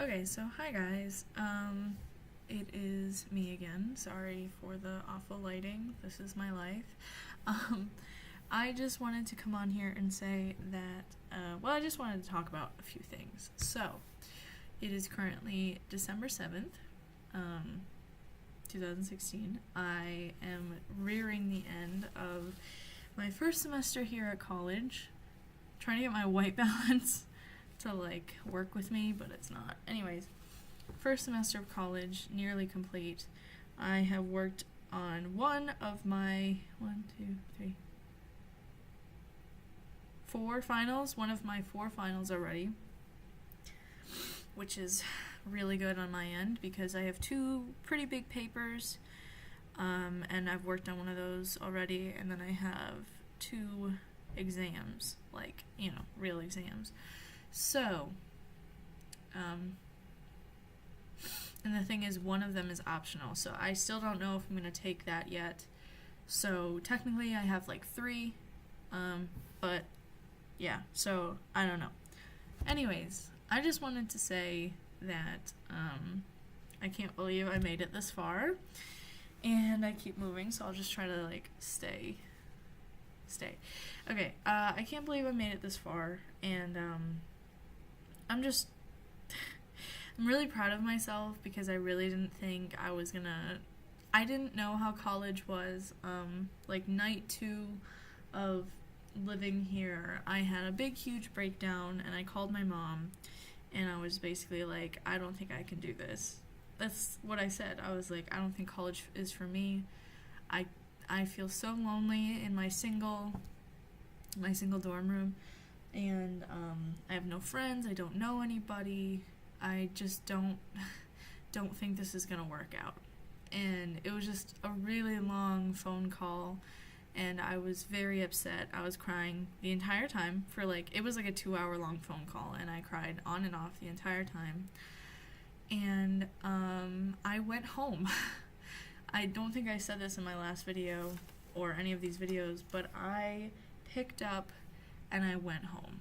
Okay, so hi guys. It is me again. Sorry for the awful lighting. This is my life. Um, I just wanted to come on here and say that, I just wanted to talk about a few things. So, it is currently December 7th, 2016. I am rearing the end of my first semester here at college, trying to get my white balance to work with me, but it's not. Anyways, first semester of college nearly complete. I have worked on one of my four finals, one of my four finals already, which is really good on my end because I have two pretty big papers, and I've worked on one of those already, and then I have two exams, real exams. So, and the thing is, one of them is optional, so I still don't know if I'm going to take that yet. So, technically, I have three, but yeah, so I don't know. Anyways, I just wanted to say that I can't believe I made it this far, and I keep moving, so I'll just try to stay. Okay, I can't believe I made it this far, and I'm really proud of myself because I really didn't think I didn't know how college was. Night 2 of living here, I had a big, huge breakdown, and I called my mom, and I was basically like, I don't think I can do this. That's what I said. I was like, I don't think college is for me. I feel so lonely in my single dorm room, and I have no friends. I don't know anybody. I just don't think this is gonna work out. And it was just a really long phone call, and I was very upset. I was crying the entire time for it was a 2-hour long phone call, and I cried on and off the entire time. And I went home. I don't think I said this in my last video or any of these videos, but I picked up and I went home.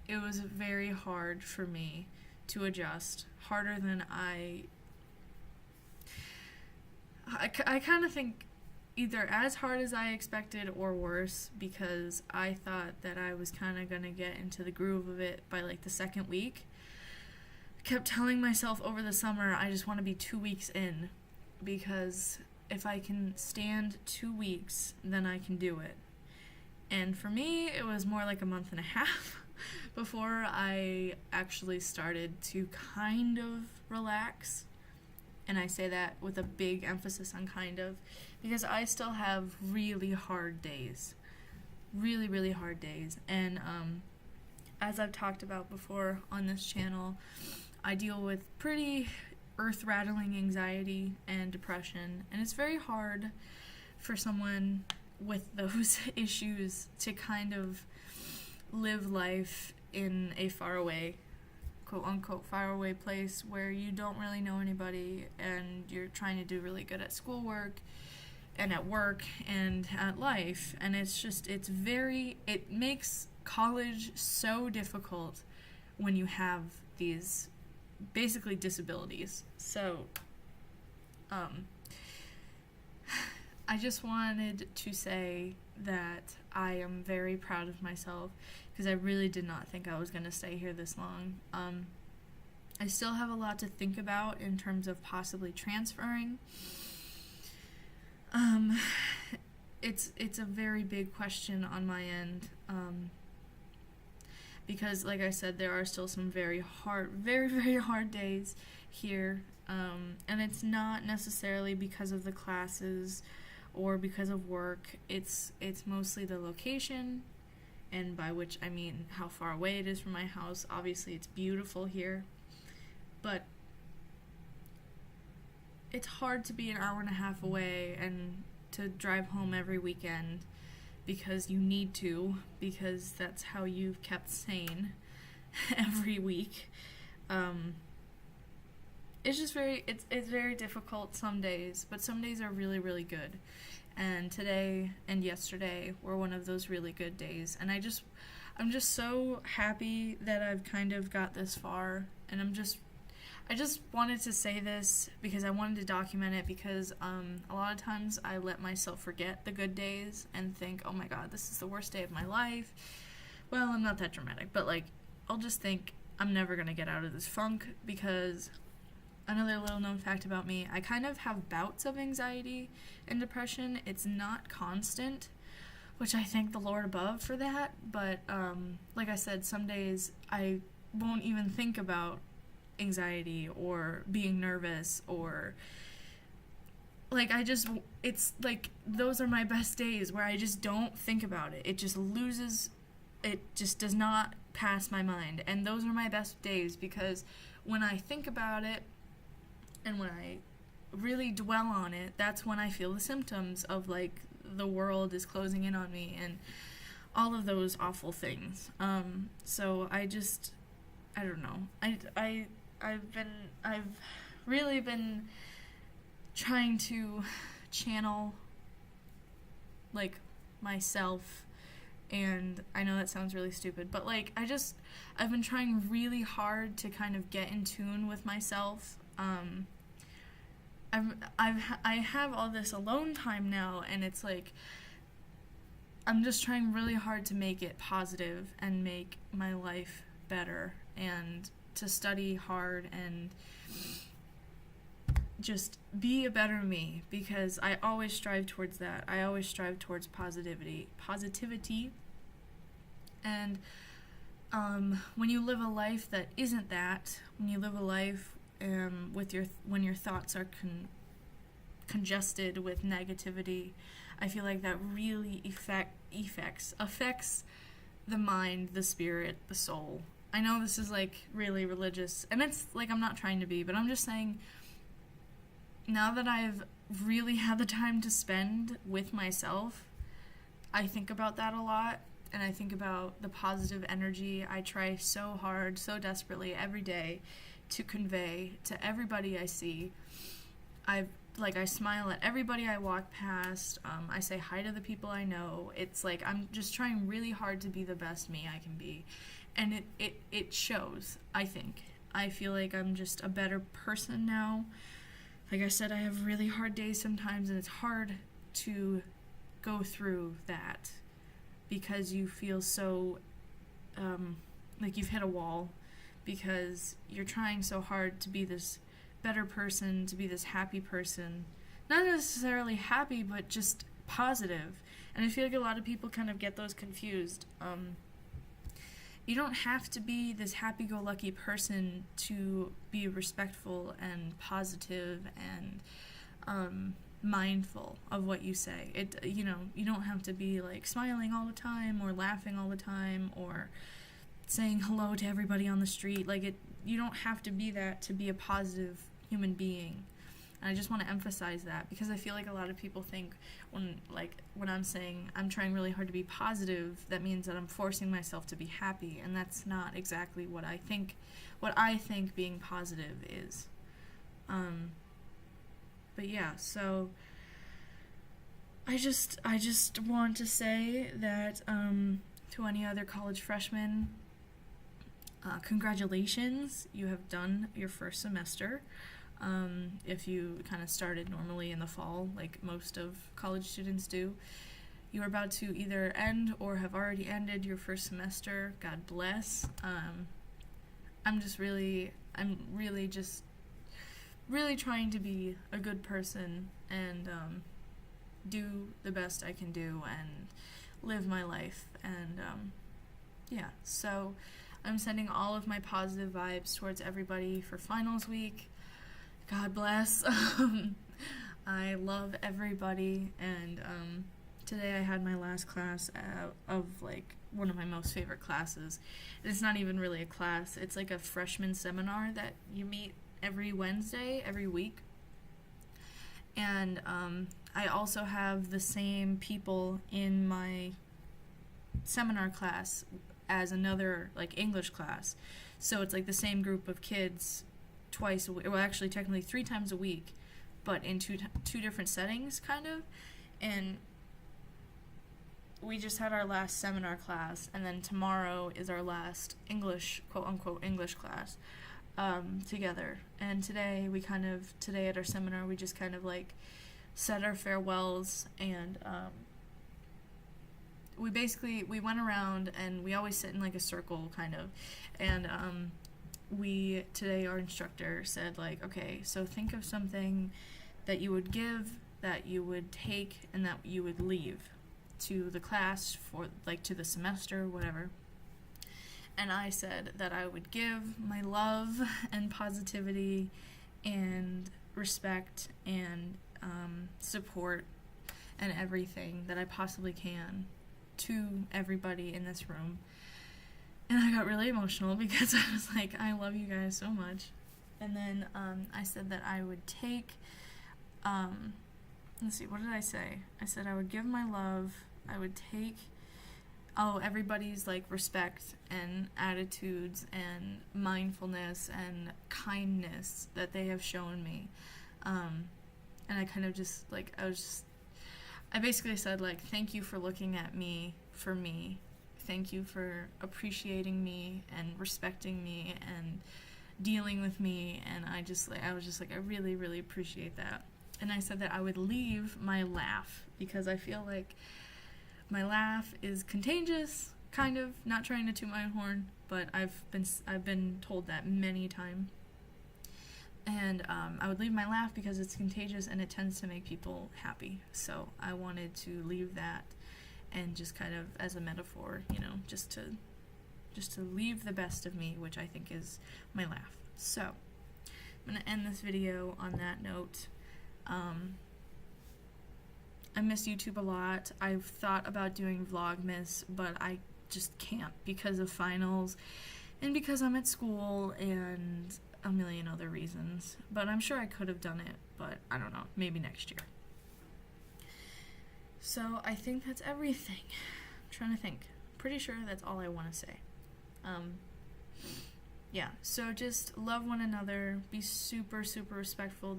It was very hard for me to adjust, harder than I kind of think either as hard as I expected or worse, because I thought that I was kind of going to get into the groove of it by the second week. I kept telling myself over the summer, I just want to be 2 weeks in, because if I can stand 2 weeks, then I can do it. And for me, it was more like a month and a half before I actually started to kind of relax. And I say that with a big emphasis on kind of, because I still have really hard days. Really, really hard days. And as I've talked about before on this channel, I deal with pretty earth-rattling anxiety and depression, and it's very hard for someone with those issues to kind of live life in a faraway, quote-unquote faraway place where you don't really know anybody, and you're trying to do really good at schoolwork and at work and at life, and it makes college so difficult when you have these basically disabilities. So I just wanted to say that I am very proud of myself, because I really did not think I was going to stay here this long. I still have a lot to think about in terms of possibly transferring. It's a very big question on my end, because like I said, there are still some very, very hard days here, and it's not necessarily because of the classes or because of work. It's mostly the location, and by which I mean how far away it is from my house. Obviously it's beautiful here, but it's hard to be an hour and a half away and to drive home every weekend because you need to, because that's how you've kept sane every week. It's just it's very difficult some days, but some days are really, really good. And today and yesterday were one of those really good days. And I'm just so happy that I've kind of got this far, and I just wanted to say this because I wanted to document it, because a lot of times I let myself forget the good days and think, oh my god, this is the worst day of my life. Well, I'm not that dramatic, but like, I'll just think I'm never gonna get out of this funk, because another little known fact about me, I kind of have bouts of anxiety and depression. It's not constant, which I thank the Lord above for that, but like I said, some days I won't even think about anxiety or being nervous, or like it's like those are my best days where I just don't think about it. It just does not pass my mind, and those are my best days, because when I think about it and when I really dwell on it, that's when I feel the symptoms of like the world is closing in on me and all of those awful things. So I don't know. I've really been trying to channel like myself, and I know that sounds really stupid, but like I've been trying really hard to kind of get in tune with myself. I have all this alone time now, and it's like I'm just trying really hard to make it positive and make my life better, and to study hard and just be a better me, because I always strive towards that. I always strive towards positivity. And when you live a life that isn't that, when you live a life when your thoughts are congested with negativity, I feel like that really affects the mind, the spirit, the soul. I know this is like really religious, and it's like I'm not trying to be, but I'm just saying, now that I've really had the time to spend with myself, I think about that a lot, and I think about the positive energy I try so hard, so desperately every day to convey to everybody I see. I smile at everybody I walk past. I say hi to the people I know. It's like I'm just trying really hard to be the best me I can be. And it shows, I think. I feel like I'm just a better person now. Like I said, I have really hard days sometimes, and it's hard to go through that because you feel so like you've hit a wall, because you're trying so hard to be this better person, to be this happy person. Not necessarily happy, but just positive. And I feel like a lot of people kind of get those confused. You don't have to be this happy-go-lucky person to be respectful and positive and mindful of what you say. You don't have to be like smiling all the time or laughing all the time or saying hello to everybody on the street. You don't have to be that to be a positive human being. And I just want to emphasize that, because I feel like a lot of people think when I'm saying I'm trying really hard to be positive, that means that I'm forcing myself to be happy, and that's not exactly what I think being positive is. But yeah, so I just want to say that to any other college freshmen, congratulations, you have done your first semester. If you kind of started normally in the fall, like most of college students do, you're about to either end or have already ended your first semester. God bless. I'm really trying to be a good person and do the best I can do and live my life. And yeah, so I'm sending all of my positive vibes towards everybody for finals week. God bless. I love everybody, and today I had my last class of like one of my most favorite classes. It's not even really a class, it's like a freshman seminar that you meet every Wednesday, every week. And I also have the same people in my seminar class as another like English class. So it's like the same group of kids twice a week, well actually technically 3 times a week, but in two different settings kind of. And we just had our last seminar class, and then tomorrow is our last English, quote-unquote, English class together. And today at our seminar, we just kind of, like, said our farewells, and we went around, and we always sit in, like, a circle, kind of, and today our instructor said, like, okay, so think of something that you would give, that you would take, and that you would leave to the class for, like, to the semester, whatever. And I said that I would give my love and positivity and respect and support and everything that I possibly can to everybody in this room. And I got really emotional because I was like, I love you guys so much. And then I said that I would take, let's see, what did I say? I said I would give my love, I would take, everybody's, like, respect and attitudes and mindfulness and kindness that they have shown me. And I kind of just, like, I basically said, like, thank you for looking at me for me. Thank you for appreciating me and respecting me and dealing with me. And I was just like, I really, really appreciate that. And I said that I would leave my laugh, because I feel like my laugh is contagious, kind of, not trying to toot my own horn, but I've been told that many times. And I would leave my laugh because it's contagious and it tends to make people happy. So I wanted to leave that, and just kind of as a metaphor, you know, just to leave the best of me, which I think is my laugh. So I'm going to end this video on that note. I miss YouTube a lot. I've thought about doing Vlogmas, but I just can't because of finals and because I'm at school and a million other reasons. But I'm sure I could have done it, but I don't know, maybe next year. So I think that's everything. I'm trying to think. Pretty sure that's all I want to say. Yeah, so just love one another, be super, super respectful,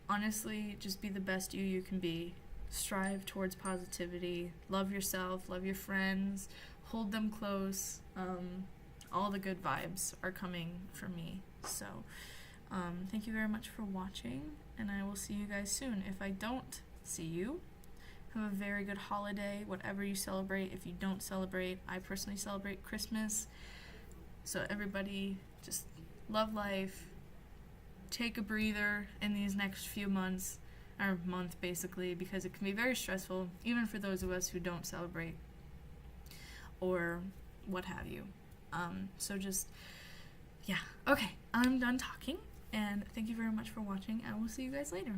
honestly, just be the best you can be. Strive towards positivity. Love yourself, love your friends, hold them close. All the good vibes are coming from me. So, thank you very much for watching, and I will see you guys soon. If I don't see you, have a very good holiday, whatever you celebrate. If you don't celebrate, I personally celebrate Christmas. So everybody, just love life. Take a breather in these next few months, or month basically, because it can be very stressful, even for those of us who don't celebrate, or what have you. So just, yeah. Okay, I'm done talking, and thank you very much for watching. I will see you guys later.